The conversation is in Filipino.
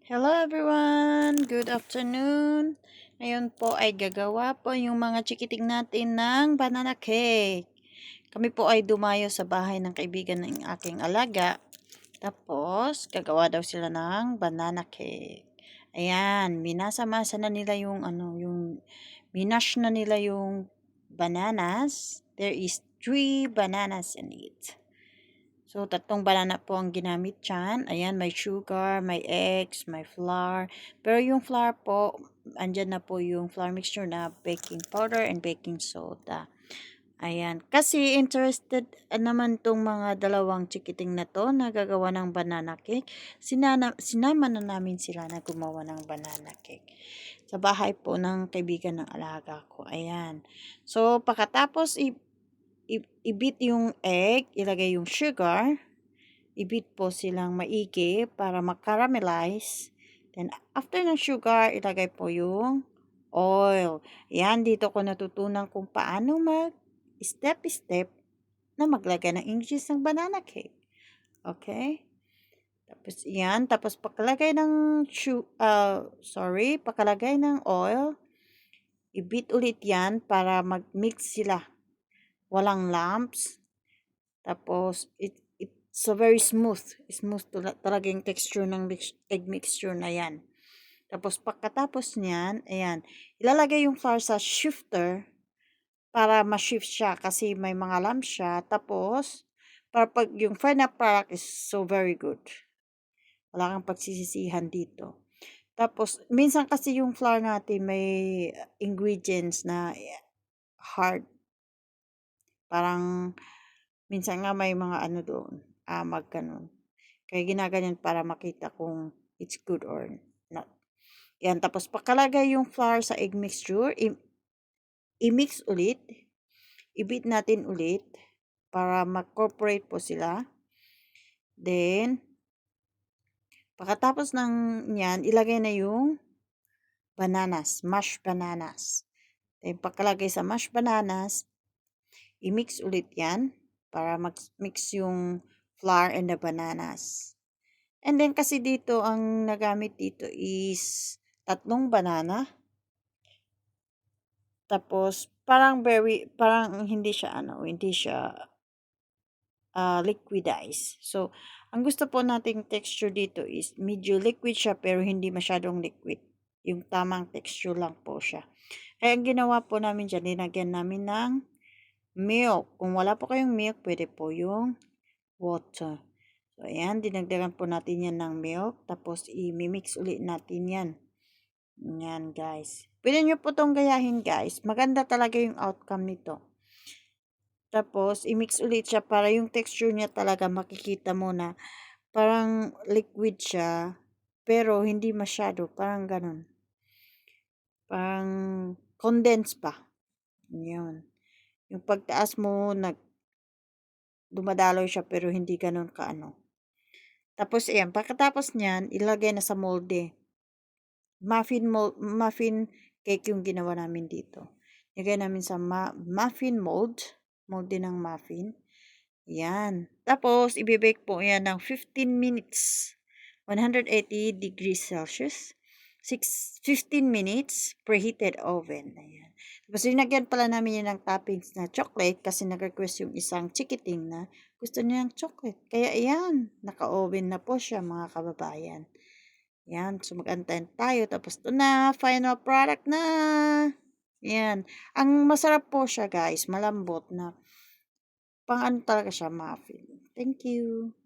Hello everyone! Good afternoon! Ngayon po ay gagawa po yung mga chikiting natin ng banana cake. Kami po ay dumayo sa bahay ng kaibigan ng aking alaga. Tapos, gagawa daw sila ng banana cake. Ayan, minasa-masa na nila yung minash na nila yung bananas. There is 3 bananas in it. So, 3 banana po ang ginamit dyan. Ayan, may sugar, may eggs, may flour. Pero yung flour po, andyan na po yung flour mixture na baking powder and baking soda. Ayan. Kasi interested naman tong mga dalawang chikiting na to na gagawa ng banana cake. Sinama na namin sila na gumawa ng banana cake. Sa bahay po ng kaibigan ng alaga ko. Ayan. So, pagkatapos i-beat yung egg, ilagay yung sugar, i-beat po silang maigi para mag-caramelize. Then, after ng sugar, ilagay po yung oil. Yan, dito ko natutunan kung paano step-step na maglagay ng ingredients ng banana cake. Okay? Tapos, yan. Tapos, pagkalagay ng pagkalagay ng oil, i-beat ulit yan para mag-mix sila. Walang lumps. Tapos, it's so very smooth. Smooth talaga yung texture ng egg mixture na yan. Tapos, pagkatapos niyan, ayan, ilalagay yung flour sa shifter para ma-shift siya kasi may mga lumps siya. Tapos, para pag yung final product is so very good. Wala kang pagsisisihan dito. Tapos, minsan kasi yung flour natin may ingredients na hard. Parang, minsan nga may mga doon, ganun. Kaya ginaganyan para makita kung it's good or not. Yan, tapos pagkalagay yung flour sa egg mixture, i-mix ulit, i-beat natin ulit para mag-cooperate po sila. Then, pagkatapos ng yan, ilagay na yung bananas, mashed bananas. Then, pagkalagay sa mashed bananas, i-mix ulit yan para mag-mix yung flour and the bananas. And then kasi dito ang nagamit dito is 3 banana. Tapos parang hindi siya liquidized. So ang gusto po nating texture dito is medyo liquid siya pero hindi masyadong liquid. Yung tamang texture lang po siya. Kaya ang ginawa po namin dyan, linagyan namin ng milk. Kung wala po kayong milk, pwede po yung water. So, ayan, dinagdagan po natin yan ng milk. Tapos, i-mix ulit natin yan. Yan, guys. Pwede nyo po itong gayahin, guys. Maganda talaga yung outcome nito. Tapos, i-mix ulit siya para yung texture niya talaga makikita mo na parang liquid siya. Pero, hindi masyado. Parang ganun. Parang condense pa. Yun. Yung pagtaas mo, dumadaloy siya pero hindi ganun Tapos, ayan, pagkatapos niyan, ilagay na sa molde. Muffin cake yung ginawa namin dito. Ilagay namin sa muffin molde ng muffin. Ayan. Tapos, ibibake po yan ng 15 minutes. 180 degrees Celsius. 15 minutes preheated oven. Ayan. Tapos, linagyan pala namin yan ng toppings na chocolate kasi nag-request yung isang chikiting na gusto niya ng chocolate. Kaya, ayan, naka-oven na po siya mga kababayan. Ayan, so mag-antay tayo. Tapos, ito na, final product na. Ayan. Ang masarap po siya, guys. Malambot na. Talaga siya, muffin. Thank you.